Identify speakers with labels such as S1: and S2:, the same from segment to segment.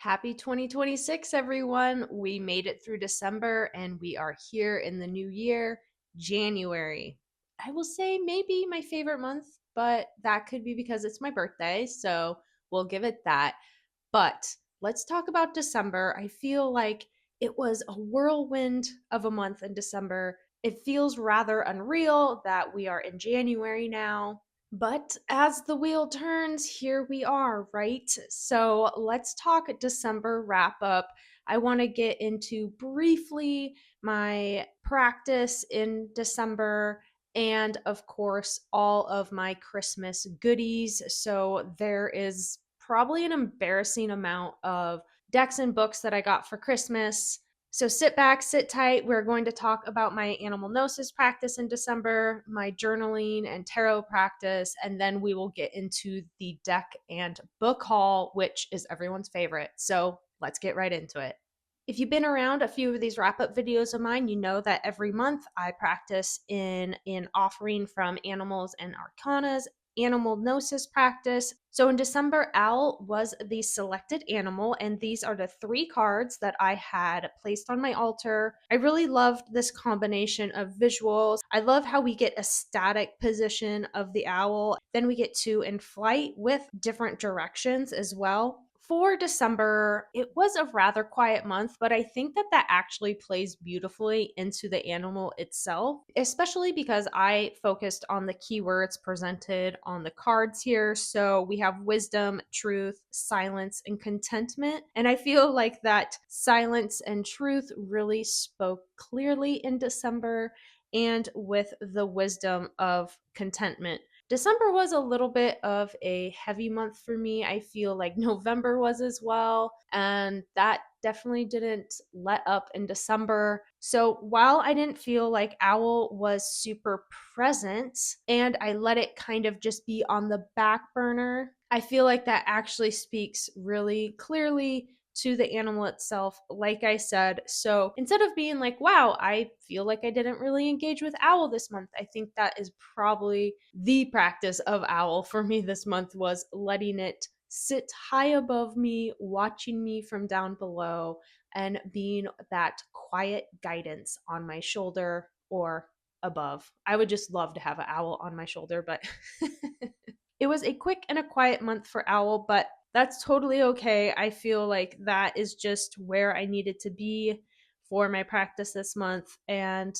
S1: Happy 2026, everyone. We made it through December and we are here in the new year, January. I will say maybe my favorite month, but that could be because it's my birthday. So we'll give it that. But let's talk about December. I feel like it was a whirlwind of a month in December. It feels rather unreal that we are in January now. But as the wheel turns, here we are, right? So let's talk December wrap up. I want to get into briefly my practice in December and, of course, all of my Christmas goodies. So there is probably an embarrassing amount of decks and books that I got for Christmas. So sit back, sit tight. We're going to talk about my Animal Gnosis practice in December, my journaling and tarot practice, and then we will get into the deck and book haul, which is everyone's favorite. So let's get right into it. If you've been around a few of these wrap up videos of mine, you know that every month I practice in an offering from Animals and Arcanas Animal Gnosis practice. So in December, Owl was the selected animal, and these are the three cards that I had placed on my altar. I really loved this combination of visuals. I love how we get a static position of the owl, then we get to in flight with different directions as well. For December, it was a rather quiet month, but I think that that actually plays beautifully into the animal itself, especially because I focused on the keywords presented on the cards here. So we have wisdom, truth, silence, and contentment. And I feel like that silence and truth really spoke clearly in December and with the wisdom of contentment. December was a little bit of a heavy month for me. I feel like November was as well. And that definitely didn't let up in December. So while I didn't feel like Owl was super present and I let it kind of just be on the back burner, I feel like that actually speaks really clearly to the animal itself, like I said. So instead of being like, wow, I feel like I didn't really engage with Owl this month, I think that is probably the practice of Owl for me this month, was letting it sit high above me, watching me from down below, and being that quiet guidance on my shoulder or above. I would just love to have an owl on my shoulder, but it was a quick and a quiet month for Owl, but that's totally okay. I feel like that is just where I needed to be for my practice this month, and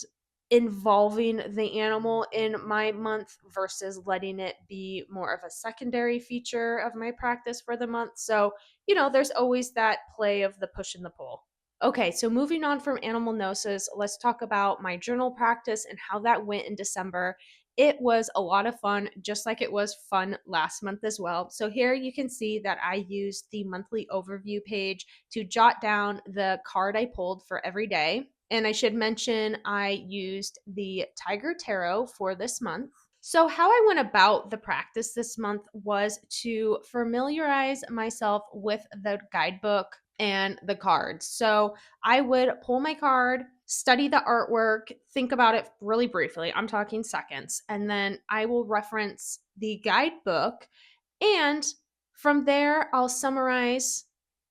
S1: involving the animal in my month versus letting it be more of a secondary feature of my practice for the month. So, there's always that play of the push and the pull. Okay, so moving on from Animal Gnosis, let's talk about my journal practice and how that went in December. It was a lot of fun, just like it was fun last month as well. So here you can see that I used the monthly overview page to jot down the card I pulled for every day. And I should mention I used the Tiger Tarot for this month. So, how I went about the practice this month was to familiarize myself with the guidebook and the cards. So, I would pull my card, study the artwork, think about it really briefly. I'm talking seconds. And then I will reference the guidebook. And from there, I'll summarize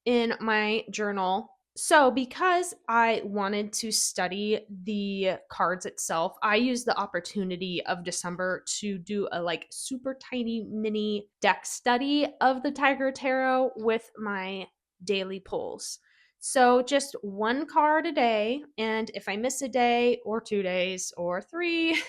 S1: in my journal. So, because I wanted to study the cards itself, I used the opportunity of December to do a like super tiny mini deck study of the Tiger Tarot with my daily pulls. So, just one card a day. And if I miss a day or 2 days or three,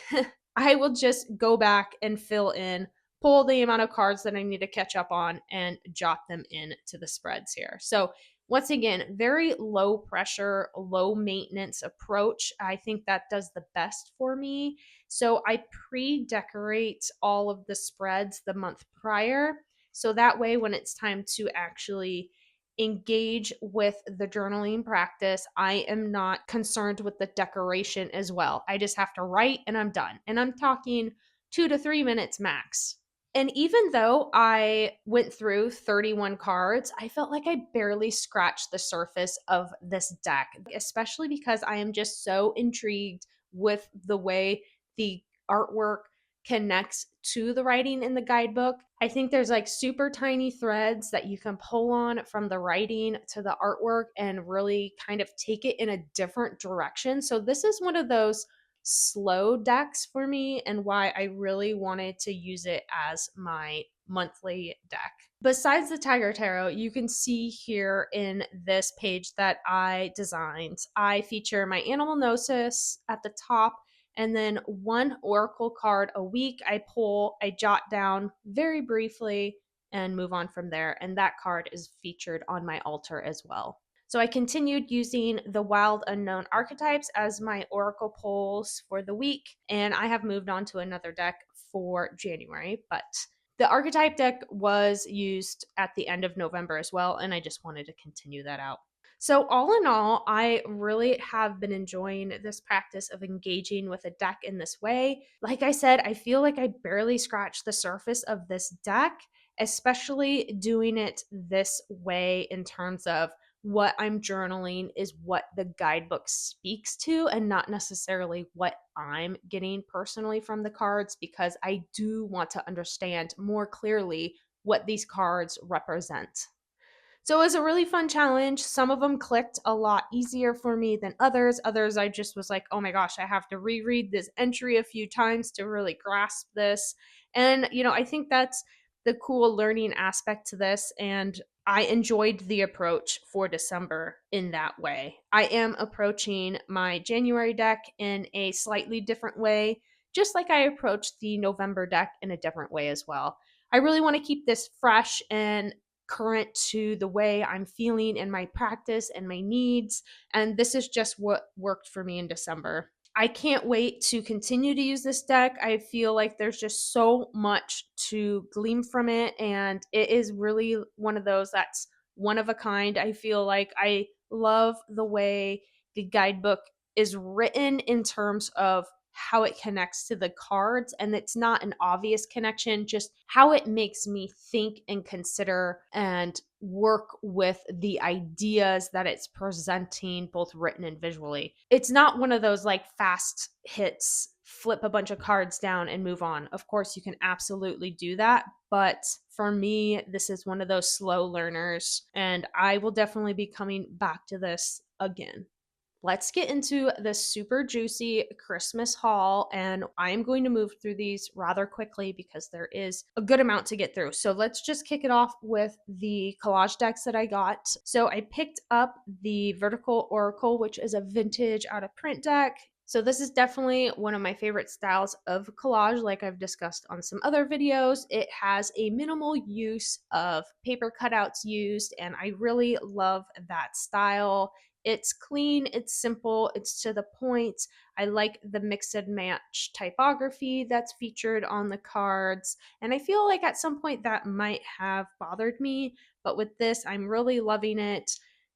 S1: I will just go back and fill in, pull the amount of cards that I need to catch up on, and jot them in to the spreads here. So, once again, very low pressure, low maintenance approach. I think that does the best for me. So I pre-decorate all of the spreads the month prior. So that way, when it's time to actually engage with the journaling practice, I am not concerned with the decoration as well. I just have to write and I'm done. And I'm talking 2 to 3 minutes max. And even though I went through 31 cards, I felt like I barely scratched the surface of this deck, especially because I am just so intrigued with the way the artwork connects to the writing in the guidebook. I think there's like super tiny threads that you can pull on from the writing to the artwork and really kind of take it in a different direction. So this is one of those slow decks for me, and why I really wanted to use it as my monthly deck. Besides the Tiger Tarot, you can see here in this page that I designed, I feature my Animal Gnosis at the top, and then one oracle card a week I pull, I jot down very briefly, and move on from there. And that card is featured on my altar as well. So I continued using the Wild Unknown archetypes as my oracle pulls for the week, and I have moved on to another deck for January, but the archetype deck was used at the end of November as well, and I just wanted to continue that out. So, all in all, I really have been enjoying this practice of engaging with a deck in this way. Like I said, I feel like I barely scratched the surface of this deck, especially doing it this way in terms of what I'm journaling is what the guidebook speaks to, and not necessarily what I'm getting personally from the cards, because I do want to understand more clearly what these cards represent. So it was a really fun challenge. Some of them clicked a lot easier for me than others. Others, I just was like, oh my gosh, I have to reread this entry a few times to really grasp this. And, I think that's the cool learning aspect to this. And I enjoyed the approach for December in that way. I am approaching my January deck in a slightly different way, just like I approached the November deck in a different way as well. I really want to keep this fresh and current to the way I'm feeling in my practice and my needs. And this is just what worked for me in December. I can't wait to continue to use this deck. I feel like there's just so much to glean from it, and it is really one of those that's one of a kind. I feel like I love the way the guidebook is written in terms of how it connects to the cards, and it's not an obvious connection, just how it makes me think and consider and work with the ideas that it's presenting, both written and visually. It's not one of those like fast hits, flip a bunch of cards down and move on. Of course, you can absolutely do that, but for me, this is one of those slow learners, and I will definitely be coming back to this again. Let's get into the super juicy Christmas haul, and I am going to move through these rather quickly because there is a good amount to get through. So let's just kick it off with the collage decks that I got. So I picked up the Vertical Oracle, which is a vintage out of print deck. So this is definitely one of my favorite styles of collage, like I've discussed on some other videos. It has a minimal use of paper cutouts used, and I really love that style. It's clean, it's simple, it's to the point. I like the mix and match typography that's featured on the cards. And I feel like at some point that might have bothered me, but with this, I'm really loving it.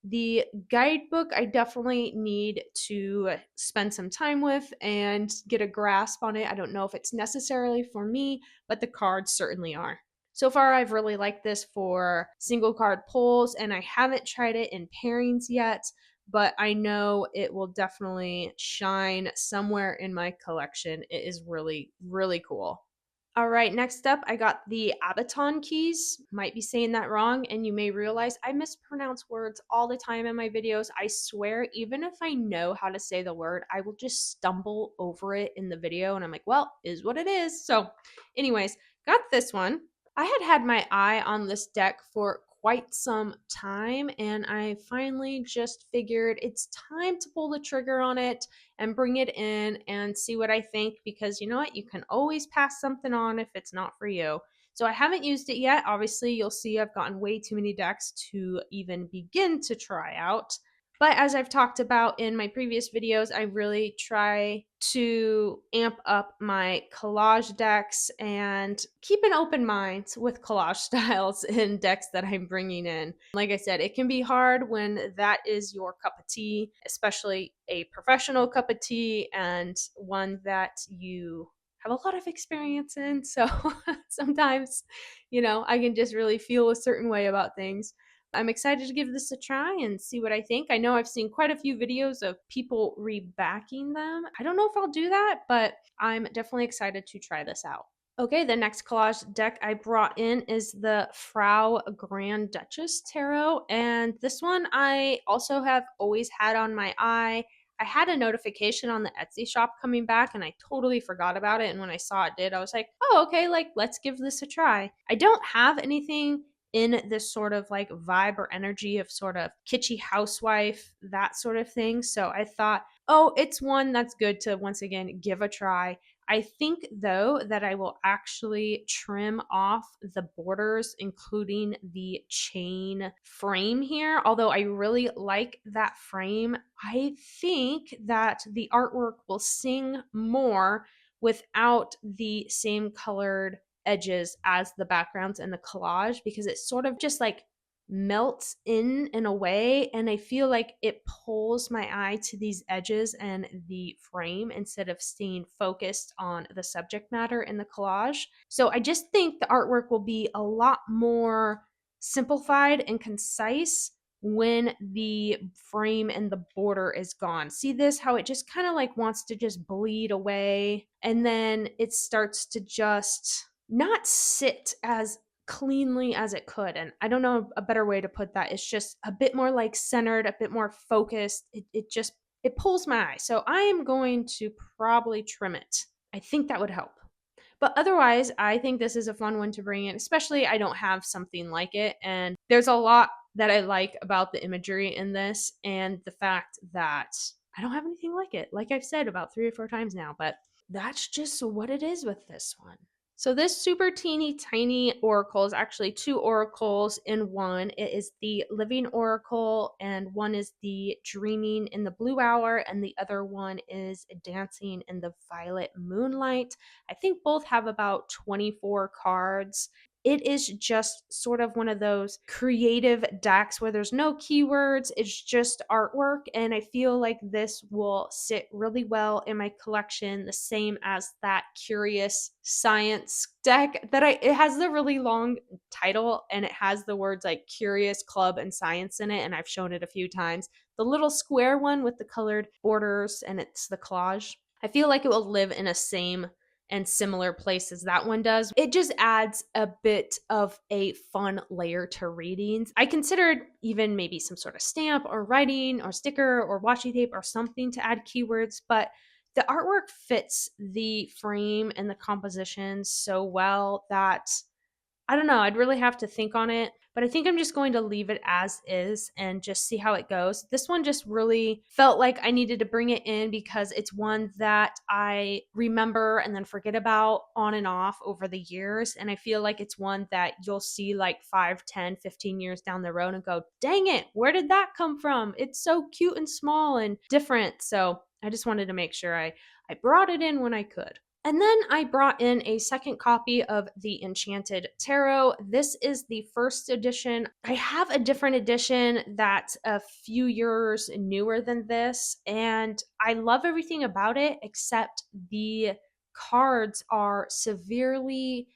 S1: The guidebook, I definitely need to spend some time with and get a grasp on it. I don't know if it's necessarily for me, but the cards certainly are. So far, I've really liked this for single card pulls, and I haven't tried it in pairings yet, but I know it will definitely shine somewhere in my collection. It is really, really cool. All right, next up, I got the Abaton keys. Might be saying that wrong, and you may realize I mispronounce words all the time in my videos. I swear, even if I know how to say the word, I will just stumble over it in the video, and I'm like, well, is what it is. So, anyways, got this one. I had my eye on this deck for quite some time, and I finally just figured it's time to pull the trigger on it and bring it in and see what I think, because you know what? You can always pass something on if it's not for you. So I haven't used it yet. Obviously, you'll see I've gotten way too many decks to even begin to try out. But as I've talked about in my previous videos, I really try to amp up my collage decks and keep an open mind with collage styles in decks that I'm bringing in. Like I said, it can be hard when that is your cup of tea, especially a professional cup of tea and one that you have a lot of experience in. So sometimes, I can just really feel a certain way about things. I'm excited to give this a try and see what I think. I know I've seen quite a few videos of people rebacking them. I don't know if I'll do that, but I'm definitely excited to try this out. Okay, the next collage deck I brought in is the Frau Grand Duchess Tarot, and this one I also have always had on my eye. I had a notification on the Etsy shop coming back and I totally forgot about it, and when I saw it did, I was like, oh, okay, like let's give this a try. I don't have anything in this sort of like vibe or energy of sort of kitschy housewife, that sort of thing. So I thought, oh, it's one that's good to once again give a try. I think though that I will actually trim off the borders, including the chain frame here. Although I really like that frame, I think that the artwork will sing more without the same colored edges as the backgrounds in the collage, because it sort of just like melts in a way, and I feel like it pulls my eye to these edges and the frame instead of staying focused on the subject matter in the collage. So I just think the artwork will be a lot more simplified and concise when the frame and the border is gone. See this, how it just kind of like wants to just bleed away, and then it starts to just not sit as cleanly as it could. And I don't know a better way to put that. It's just a bit more like centered, a bit more focused. It just it pulls my eye. So I am going to probably trim it. I think that would help. But otherwise, I think this is a fun one to bring in, especially I don't have something like it. And there's a lot that I like about the imagery in this and the fact that I don't have anything like it, like I've said about 3 or 4 times now. But that's just what it is with this one. So this super teeny tiny oracle is actually 2 oracles in one. It is the Living Oracle, and one is the Dreaming in the Blue Hour, and the other one is Dancing in the Violet Moonlight. I think both have about 24 cards. It is just sort of one of those creative decks where there's no keywords, it's just artwork. And I feel like this will sit really well in my collection, the same as that Curious Science deck that it has the really long title and it has the words like Curious Club and Science in it. And I've shown it a few times. The little square one with the colored borders and it's the collage. I feel like it will live in a same and similar places that one does. It just adds a bit of a fun layer to readings. I considered even maybe some sort of stamp or writing or sticker or washi tape or something to add keywords, but the artwork fits the frame and the composition so well that I don't know, I'd really have to think on it, but I think I'm just going to leave it as is and just see how it goes. This one just really felt like I needed to bring it in because it's one that I remember and then forget about on and off over the years. And I feel like it's one that you'll see like 5, 10, 15 years down the road and go, dang it, where did that come from? It's so cute and small and different. So I just wanted to make sure I brought it in when I could. And then I brought in a second copy of the Enchanted Tarot. This is the first edition. I have a different edition that's a few years newer than this, and I love everything about it except the cards are severely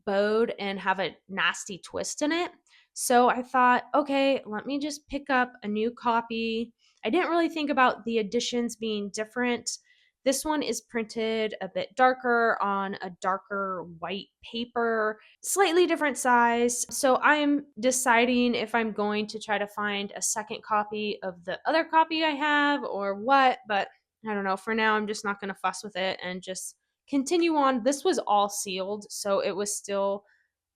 S1: bowed and have a nasty twist in it. So I thought, okay, let me just pick up a new copy. I didn't really think about the editions being different. This one is printed a bit darker on a darker white paper, slightly different size. So I'm deciding if I'm going to try to find a second copy of the other copy I have or what, but I don't know. For now, I'm just not going to fuss with it and just continue on. This was all sealed, so it was still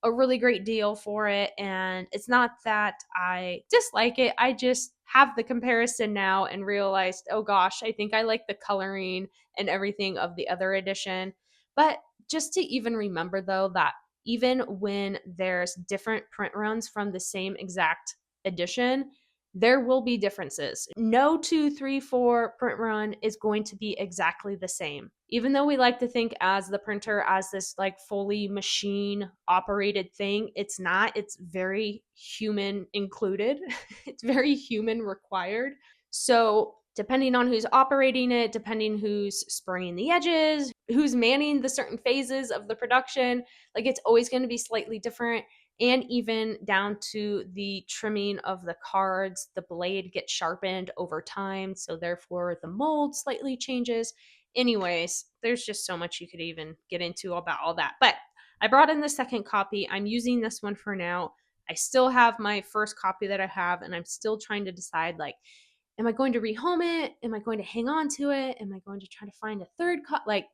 S1: a really great deal for it. And it's not that I dislike it. I just have the comparison now and realized, oh gosh, I think I like the coloring and everything of the other edition. But just to even remember though, that even when there's different print runs from the same exact edition, there will be differences. No 2, 3, 4 print run is going to be exactly the same. Even though we like to think as the printer as this like fully machine operated thing, it's not. It's very human included. It's very human required. So depending on who's operating it, depending who's spraying the edges, who's manning the certain phases of the production, like it's always going to be slightly different. and even down to the trimming of the cards. The blade gets sharpened over time, so therefore the mold slightly changes. Anyways, there's just so much you could even get into about all that. But I brought in the second copy. I'm using this one for now. I still have my first copy that I have, and I'm still trying to decide, like, am I going to rehome it? Am I going to hang on to it? Am I going to try to find a third like,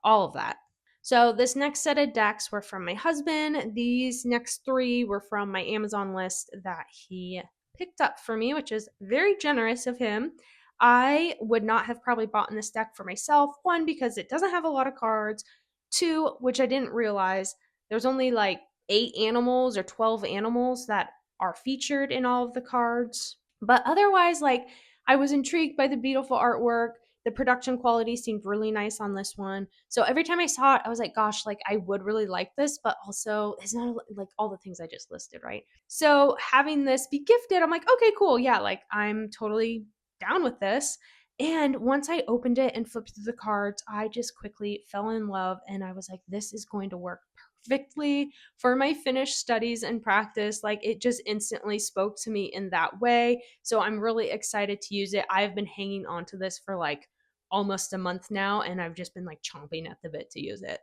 S1: all of that. So this next set of decks were from my husband. These next three were from my Amazon list that he picked up for me, which is very generous of him. I would not have probably bought in this deck for myself. One, because it doesn't have a lot of cards. Two, which I didn't realize, there's only like 8 animals or 12 animals that are featured in all of the cards. But otherwise, like, I was intrigued by the beautiful artwork. The production quality seemed really nice on this one. So every time I saw it, I was like, gosh, like, I would really like this, but also it's not like all the things I just listed, right? So having this be gifted, I'm like, okay, cool. Yeah, like, I'm totally down with this. And once I opened it and flipped through the cards, I just quickly fell in love, and I was like, this is going to work perfectly for my Finnish studies and practice. Like, it just instantly spoke to me in that way. So I'm really excited to use it. I've been hanging on to this for like almost a month now, and I've just been like chomping at the bit to use it.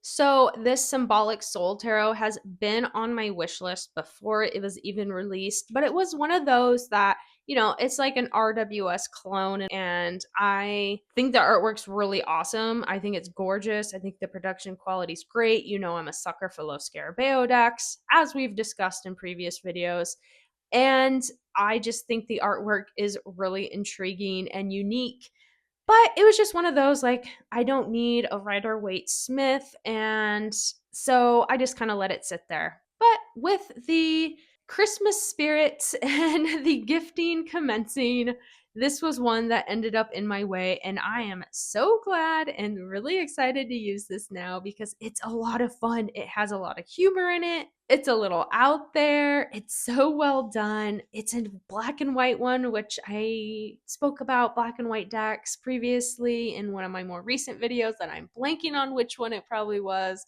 S1: So this symbolic soul tarot has been on my wish list before it was even released, but it was one of those that, it's like an RWS clone, and I think the artwork's really awesome. I think it's gorgeous. I think the production quality's great. I'm a sucker for Los Scarabeo decks, as we've discussed in previous videos. And I just think the artwork is really intriguing and unique. But it was just one of those, like, I don't need a Rider Waite Smith. And so I just kind of let it sit there. But with the Christmas spirit and the gifting commencing, this was one that ended up in my way. And I am so glad and really excited to use this now because it's a lot of fun. It has a lot of humor in it. It's a little out there. It's so well done. It's a black and white one, which I spoke about black and white decks previously in one of my more recent videos that I'm blanking on which one it probably was.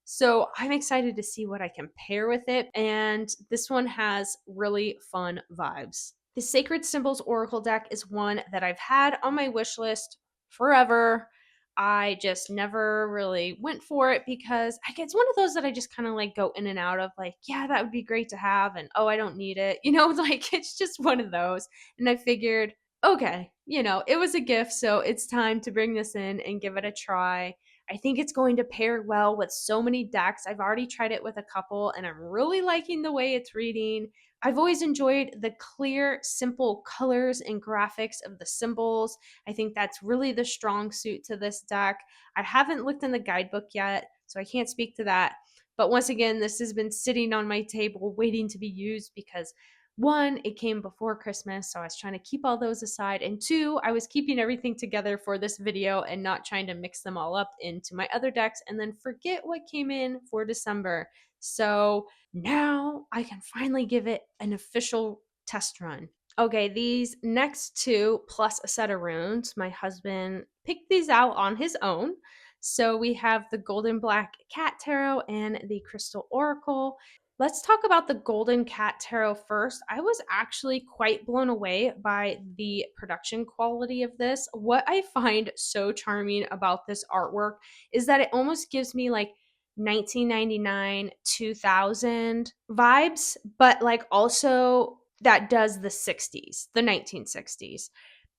S1: So I'm excited to see what I can pair with it. And this one has really fun vibes. The Sacred Symbols Oracle deck is one that I've had on my wish list forever. I just never really went for it because it's one of those that I just kind of like go in and out of, like, yeah, that would be great to have. And oh, I don't need it. Like, it's just one of those. And I figured, okay, it was a gift. So it's time to bring this in and give it a try. I think it's going to pair well with so many decks. I've already tried it with a couple, and I'm really liking the way it's reading. I've always enjoyed the clear, simple colors and graphics of the symbols. I think that's really the strong suit to this deck. I haven't looked in the guidebook yet, so I can't speak to that. But once again, this has been sitting on my table waiting to be used because, one, it came before Christmas, so I was trying to keep all those aside. And two, I was keeping everything together for this video and not trying to mix them all up into my other decks and then forget what came in for December. So now I can finally give it an official test run. Okay, these next two plus a set of runes, my husband picked these out on his own. So we have the Golden Black Cat Tarot and the Crystal Oracle. Let's talk about the Golden Cat Tarot first. I was actually quite blown away by the production quality of this. What I find so charming about this artwork is that it almost gives me like 1999, 2000 vibes, but like also that does the 60s, the 1960s.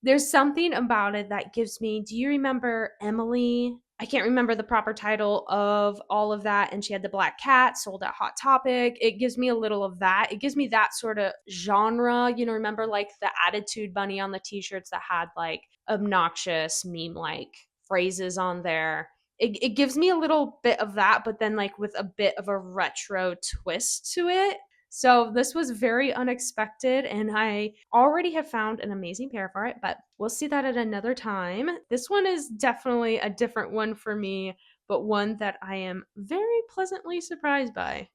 S1: There's something about it that gives me, do you remember Emily? I can't remember the proper title of all of that. And she had the black cat sold at Hot Topic. It gives me a little of that. It gives me that sort of genre. Remember like the Attitude Bunny on the t shirts that had like obnoxious meme like phrases on there. It gives me a little bit of that, but then like with a bit of a retro twist to it. So this was very unexpected, and I already have found an amazing pair for it, but we'll see that at another time. This one is definitely a different one for me, but one that I am very pleasantly surprised by.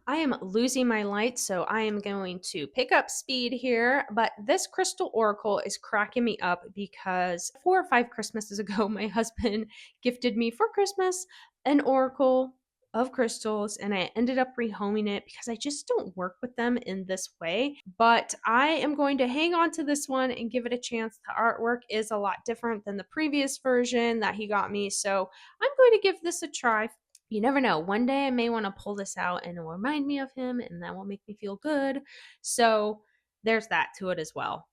S1: I am losing my light, so I am going to pick up speed here. But this Crystal Oracle is cracking me up because 4 or 5 Christmases ago, my husband gifted me for Christmas an Oracle. of crystals, and I ended up rehoming it because I just don't work with them in this way. But I am going to hang on to this one and give it a chance. The artwork is a lot different than the previous version that he got me, so I'm going to give this a try. You never know. One day I may want to pull this out and it'll remind me of him, and that will make me feel good. So there's that to it as well.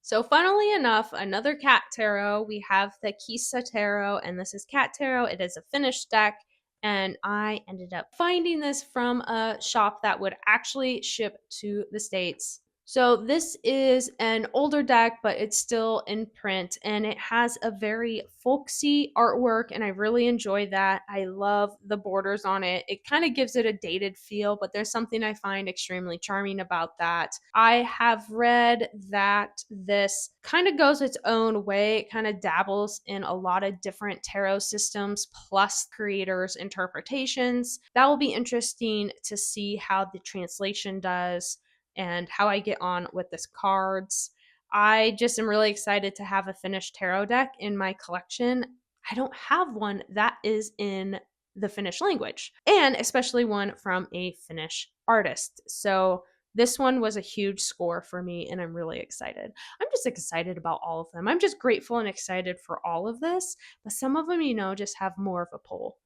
S1: So, funnily enough, another cat tarot. We have the Kisa tarot, and this is cat tarot. It is a finished deck, and I ended up finding this from a shop that would actually ship to the States. So this is an older deck, but it's still in print, and it has a very folksy artwork, and I really enjoy that. I love the borders on it. It kind of gives it a dated feel, but there's something I find extremely charming about that. I have read that this kind of goes its own way. It kind of dabbles in a lot of different tarot systems plus creators' interpretations. That will be interesting to see how the translation does and how I get on with this cards. I just am really excited to have a finished tarot deck in my collection. I don't have one that is in the Finnish language, and especially one from a Finnish artist. So this one was a huge score for me, and I'm really excited. I'm just excited about all of them. I'm just grateful and excited for all of this, but some of them, just have more of a pull.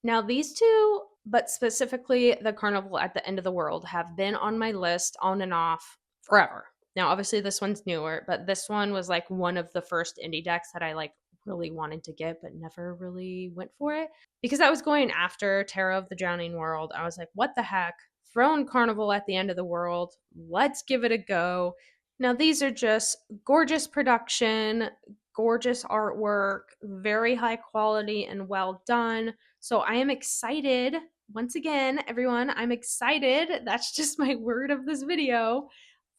S1: Now, these two, but specifically the Carnival at the End of the World, have been on my list on and off forever. Now, obviously, this one's newer, but this one was like one of the first indie decks that I like really wanted to get, but never really went for it because I was going after Terror of the Drowning World. I was like, what the heck? Throne Carnival at the End of the World. Let's give it a go. Now, these are just gorgeous production, gorgeous artwork, very high quality and well done. So I am excited. Once again, everyone, I'm excited. That's just my word of this video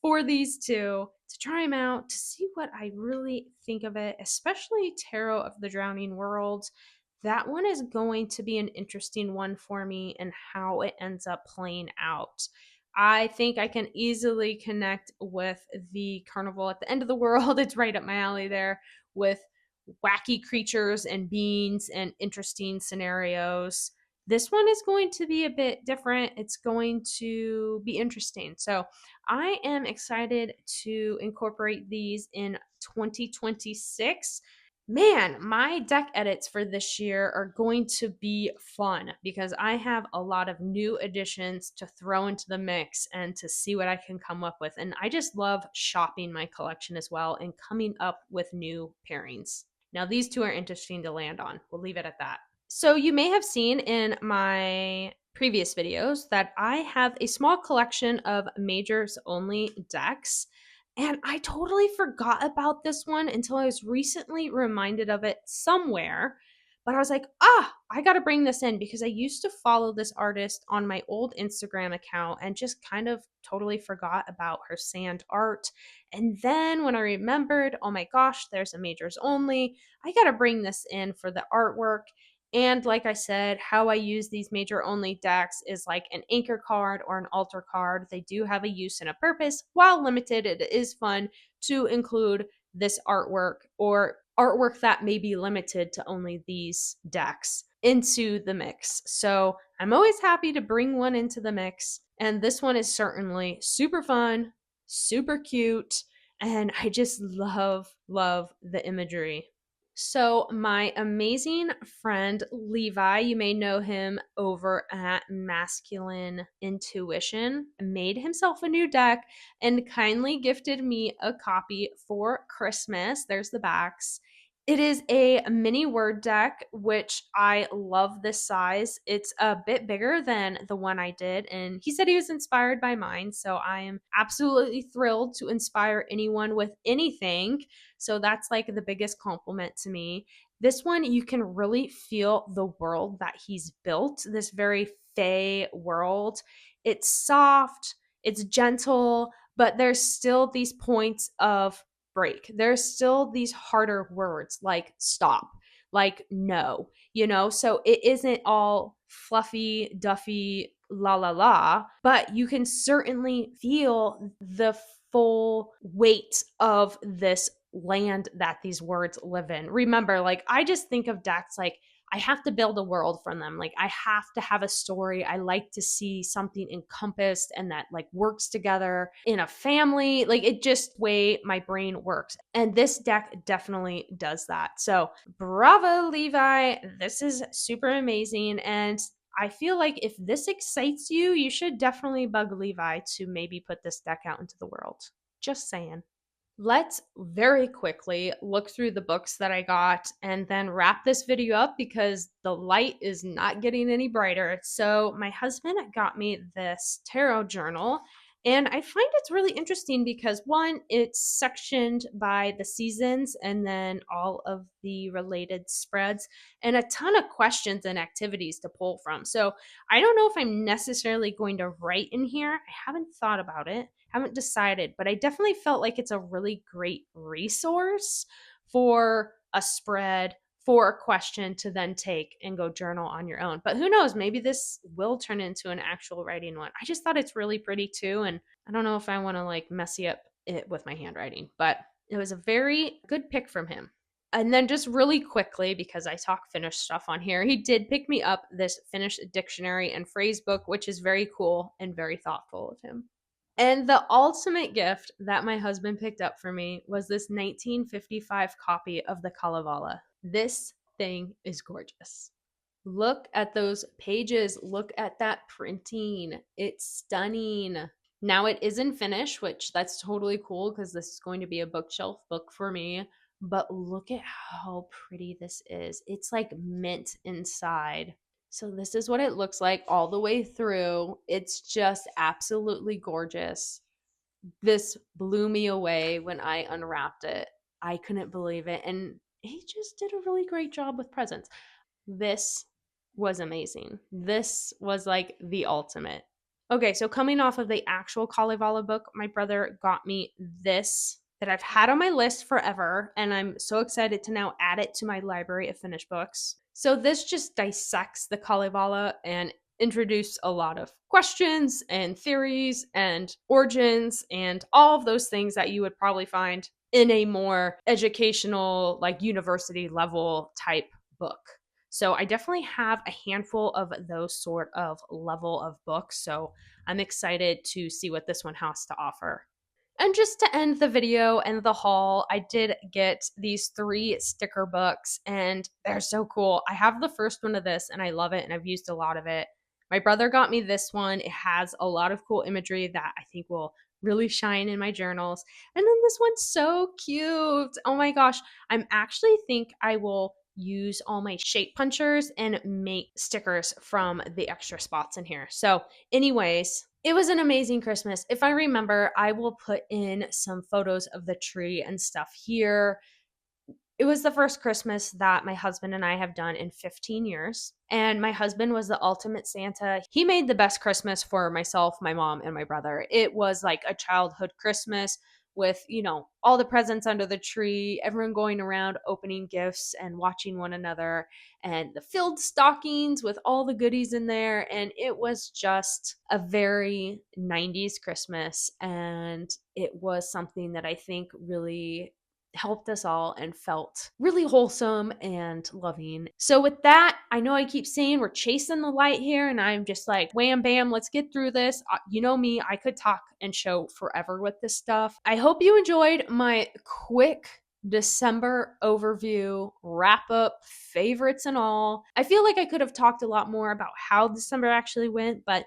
S1: for these two to try them out, to see what I really think of it, especially Tarot of the Drowning World. That one is going to be an interesting one for me and how it ends up playing out. I think I can easily connect with the Carnival at the End of the World. It's right up my alley there with wacky creatures and beings and interesting scenarios. This one is going to be a bit different. It's going to be interesting. So I am excited to incorporate these in 2026. Man, my deck edits for this year are going to be fun because I have a lot of new additions to throw into the mix and to see what I can come up with. And I just love shopping my collection as well and coming up with new pairings. Now, these two are interesting to land on. We'll leave it at that. So, you may have seen in my previous videos that I have a small collection of majors only decks. And I totally forgot about this one until I was recently reminded of it somewhere. But I was like, I got to bring this in because I used to follow this artist on my old Instagram account and just kind of totally forgot about her sand art. And then when I remembered, oh my gosh, there's a majors only, I got to bring this in for the artwork. And like I said, how I use these major only decks is like an anchor card or an altar card. They do have a use and a purpose. While limited, it is fun to include this artwork or artwork that may be limited to only these decks into the mix. So I'm always happy to bring one into the mix. And this one is certainly super fun, super cute, and I just love the imagery. So, my amazing friend Levi, you may know him over at Masculine Intuition, made himself a new deck and kindly gifted me a copy for Christmas. There's the backs. It is a mini word deck, which I love this size. It's a bit bigger than the one I did, and he said he was inspired by mine. So I am absolutely thrilled to inspire anyone with anything. So that's like the biggest compliment to me. This one, you can really feel the world that he's built, this very fey world. It's soft, it's gentle, but there's still these points of break. There's still these harder words like stop, like no, so it isn't all fluffy, duffy, la la la, but you can certainly feel the full weight of this land that these words live in. Remember, like I just think of decks like I have to build a world from them. Like I have to have a story. I like to see something encompassed and that like works together in a family. Like it just way my brain works. And this deck definitely does that. So bravo, Levi. This is super amazing. And I feel like if this excites you, you should definitely bug Levi to maybe put this deck out into the world. Just saying. Let's very quickly look through the books that I got and then wrap this video up because the light is not getting any brighter. So, my husband got me this tarot journal, and I find it's really interesting because one, it's sectioned by the seasons and then all of the related spreads and a ton of questions and activities to pull from. So, I don't know if I'm necessarily going to write in here. I haven't thought about it, haven't decided, but I definitely felt like it's a really great resource for a spread, for a question to then take and go journal on your own. But who knows, maybe this will turn into an actual writing one. I just thought it's really pretty too, and I don't know if I want to like messy up it with my handwriting, but it was a very good pick from him. And then just really quickly, because I talk Finnish stuff on here, he did pick me up this Finnish dictionary and phrase book, which is very cool and very thoughtful of him. And the ultimate gift that my husband picked up for me was this 1955 copy of the Kalevala. This thing is gorgeous. Look at those pages. Look at that printing. It's stunning. Now it is in Finnish, which that's totally cool because this is going to be a bookshelf book for me. But look at how pretty this is. It's like mint inside. So this is what it looks like all the way through. It's just absolutely gorgeous. This blew me away when I unwrapped it. I couldn't believe it. And he just did a really great job with presents. This was amazing. This was like the ultimate. Okay, so coming off of the actual Kalevala book, my brother got me this that I've had on my list forever, and I'm so excited to now add it to my library of Finnish books. So this just dissects the Kalevala and introduce a lot of questions and theories and origins and all of those things that you would probably find in a more educational, like university level type book. So I definitely have a handful of those sort of level of books. So I'm excited to see what this one has to offer. And just to end the video and the haul, I did get these 3 sticker books and they're so cool. I have the first one of this and I love it and I've used a lot of it. My brother got me this one. It has a lot of cool imagery that I think will really shine in my journals. And then this one's so cute. Oh my gosh. I'm actually think I will use all my shape punchers and make stickers from the extra spots in here. So, anyways, it was an amazing Christmas. If I remember, I will put in some photos of the tree and stuff here. It was the first Christmas that my husband and I have done in 15 years. And my husband was the ultimate Santa. He made the best Christmas for myself, my mom, and my brother. It was like a childhood Christmas with, all the presents under the tree, everyone going around opening gifts and watching one another, and the filled stockings with all the goodies in there. And it was just a very 90s Christmas. And it was something that I think really helped us all and felt really wholesome and loving. So with that, I know I keep saying we're chasing the light here and I'm just like, wham bam, let's get through this. You know me, I could talk and show forever with this stuff. I hope you enjoyed my quick December overview, wrap up, favorites and all. I feel like I could have talked a lot more about how December actually went, but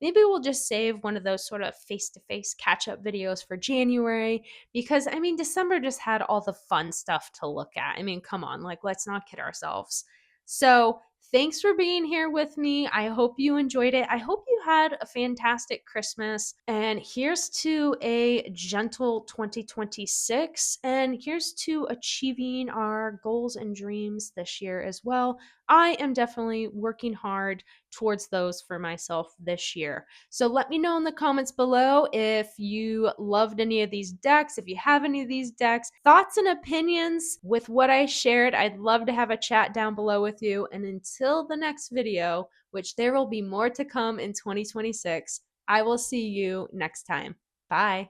S1: maybe we'll just save one of those sort of face-to-face catch-up videos for January because December just had all the fun stuff to look at. Come on, like let's not kid ourselves. So, thanks for being here with me. I hope you enjoyed it. I hope you had a fantastic Christmas. And here's to a gentle 2026. And here's to achieving our goals and dreams this year as well. I am definitely working hard towards those for myself this year. So let me know in the comments below if you loved any of these decks, if you have any of these decks, thoughts and opinions with what I shared. I'd love to have a chat down below with you. And until the next video, which there will be more to come in 2026, I will see you next time. Bye.